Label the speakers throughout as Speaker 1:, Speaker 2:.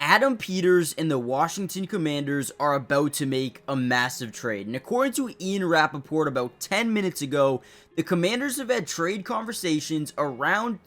Speaker 1: Adam Peters and the Washington Commanders are about to make a massive trade. And according to Ian Rappaport about 10 minutes ago, the Commanders have had trade conversations around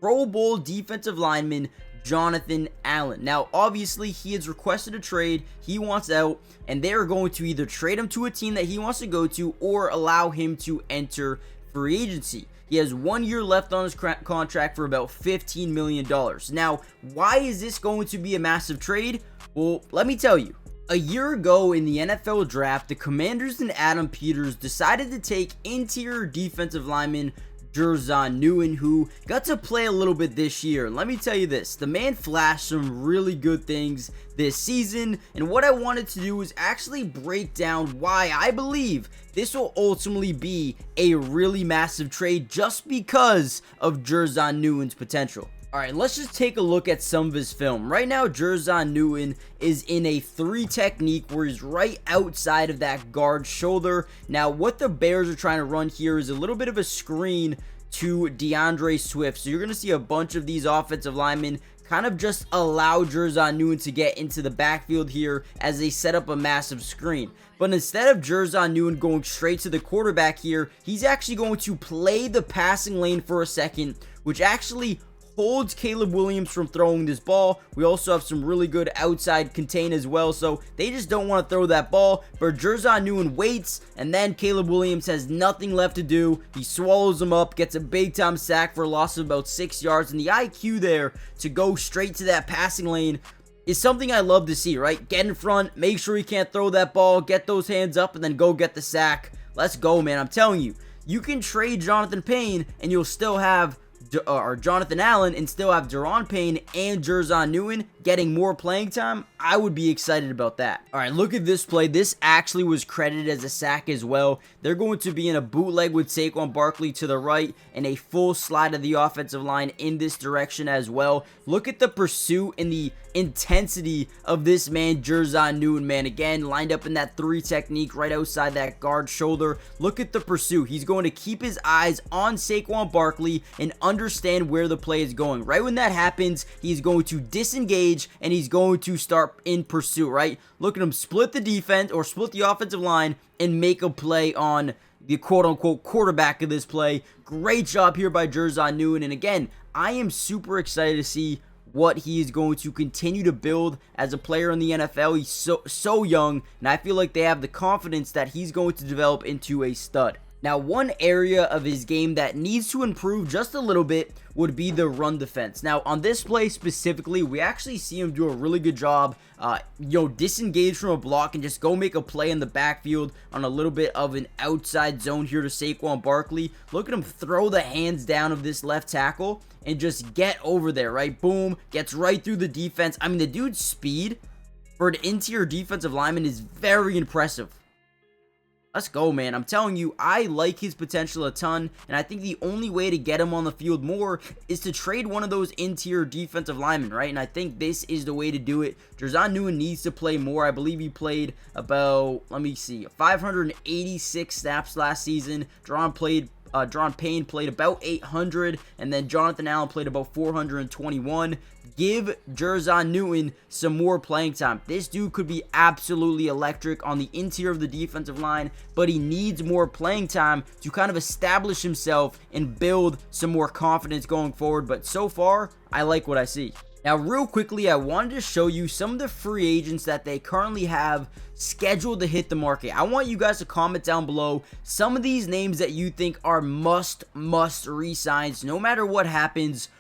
Speaker 1: Pro Bowl defensive lineman Jonathan Allen. Now, obviously, he has requested a trade. He wants out, and they are going to either trade him to a team that he wants to go to or allow him to enter free agency. He has 1 year left on his contract for about $15 million. Now, why is this going to be a massive trade? Well, let me tell you. A year ago in the NFL draft, the Commanders and Adam Peters decided to take interior defensive lineman Jer'Zhan Newton, who got to play a little bit this year. And let me tell you this, the man flashed some really good things this season, and what I wanted to do is actually break down why I believe this will ultimately be a really massive trade just because of Jer'Zhan Newton's potential. Alright, let's just take a look at some of his film. Right now, Jer'Zhan Newton is in a 3 technique where he's right outside of that guard shoulder. Now, what the Bears are trying to run here is a little bit of a screen to DeAndre Swift. So you're going to see a bunch of these offensive linemen kind of just allow Jer'Zhan Newton to get into the backfield here as they set up a massive screen. But instead of Jer'Zhan Newton going straight to the quarterback here, he's actually going to play the passing lane for a second, which actually holds Caleb Williams from throwing this ball. We also have some really good outside contain as well, so they just don't want to throw that ball. But Jer'Zhan Newton waits, and then Caleb Williams has nothing left to do. He swallows him up, gets a big time sack for a loss of about 6 yards, and the IQ there to go straight to that passing lane is something I love to see, right? Get in front, make sure he can't throw that ball, get those hands up, and then go get the sack. Let's go, man. I'm telling you, you can trade Jonathan Payne, and you'll still have or Jonathan Allen and still have Daron Payne and Jer'Zhan Newton getting more playing time. I would be excited about that. Alright, look at this play. This actually was credited as a sack as well. They're going to be in a bootleg with Saquon Barkley to the right and a full slide of the offensive line in this direction as well. Look at the pursuit and the intensity of this man, Jer'Zhan Newton, man. Again, lined up in that 3 technique right outside that guard shoulder. Look at the pursuit. He's going to keep his eyes on Saquon Barkley and understand where the play is going. Right when that happens, he's going to disengage and he's going to start in pursuit, right? Look at him split the defense or split the offensive line and make a play on the quote-unquote quarterback of this play. Great job here by Jer'Zhan Newton. And again, I am super excited to see what he is going to continue to build as a player in the NFL. He's so young, and I feel like they have the confidence that he's going to develop into a stud. Now, one area of his game that needs to improve just a little bit would be the run defense. Now, on this play specifically, we actually see him do a really good job, disengage from a block and just go make a play in the backfield on a little bit of an outside zone here to Saquon Barkley. Look at him throw the hands down of this left tackle and just get over there, right? Boom, gets right through the defense. I mean, the dude's speed for an interior defensive lineman is very impressive. Let's go, man. I'm telling you, I like his potential a ton, and I think the only way to get him on the field more is to trade one of those interior defensive linemen, right? And I think this is the way to do it. Jer'Zhan Newton needs to play more. I believe he played about, 586 snaps last season. Daron Payne played about 800, and then Jonathan Allen played about 421. Give Jer'Zhan Newton some more playing time. This dude could be absolutely electric on the interior of the defensive line, but he needs more playing time to kind of establish himself and build some more confidence going forward. But so far, I like what I see. Now, real quickly, I wanted to show you some of the free agents that they currently have scheduled to hit the market. I want you guys to comment down below some of these names that you think are must re-signs no matter what happens.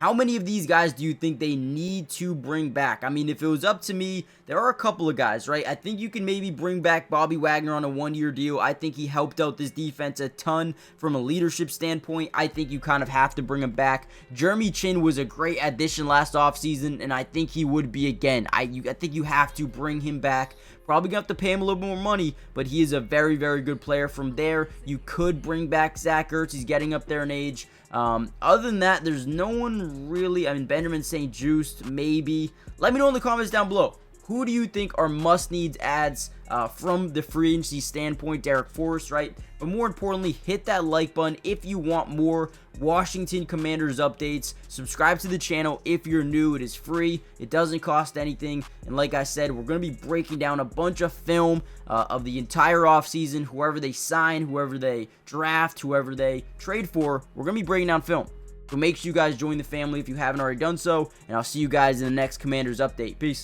Speaker 1: How many of these guys do you think they need to bring back? I mean, if it was up to me, there are a couple of guys, right? I think you can maybe bring back Bobby Wagner on a 1-year deal. I think he helped out this defense a ton from a leadership standpoint. I think you kind of have to bring him back. Jeremy Chin was a great addition last offseason, and I think he would be again. I think you have to bring him back. Probably going to have to pay him a little more money, but he is a very, very good player. From there, you could bring back Zach Ertz. He's getting up there in age. Other than that, there's no one really. I mean, Benjamin St. Juste, maybe. Let me know in the comments down below. Who do you think are must-needs ads from the free agency standpoint? Derek Forrest, right? But more importantly, hit that like button if you want more Washington Commanders updates. Subscribe to the channel if you're new. It is free. It doesn't cost anything. And like I said, we're going to be breaking down a bunch of film of the entire offseason. Whoever they sign, whoever they draft, whoever they trade for, we're going to be breaking down film. So make sure you guys join the family if you haven't already done so. And I'll see you guys in the next Commanders update. Peace.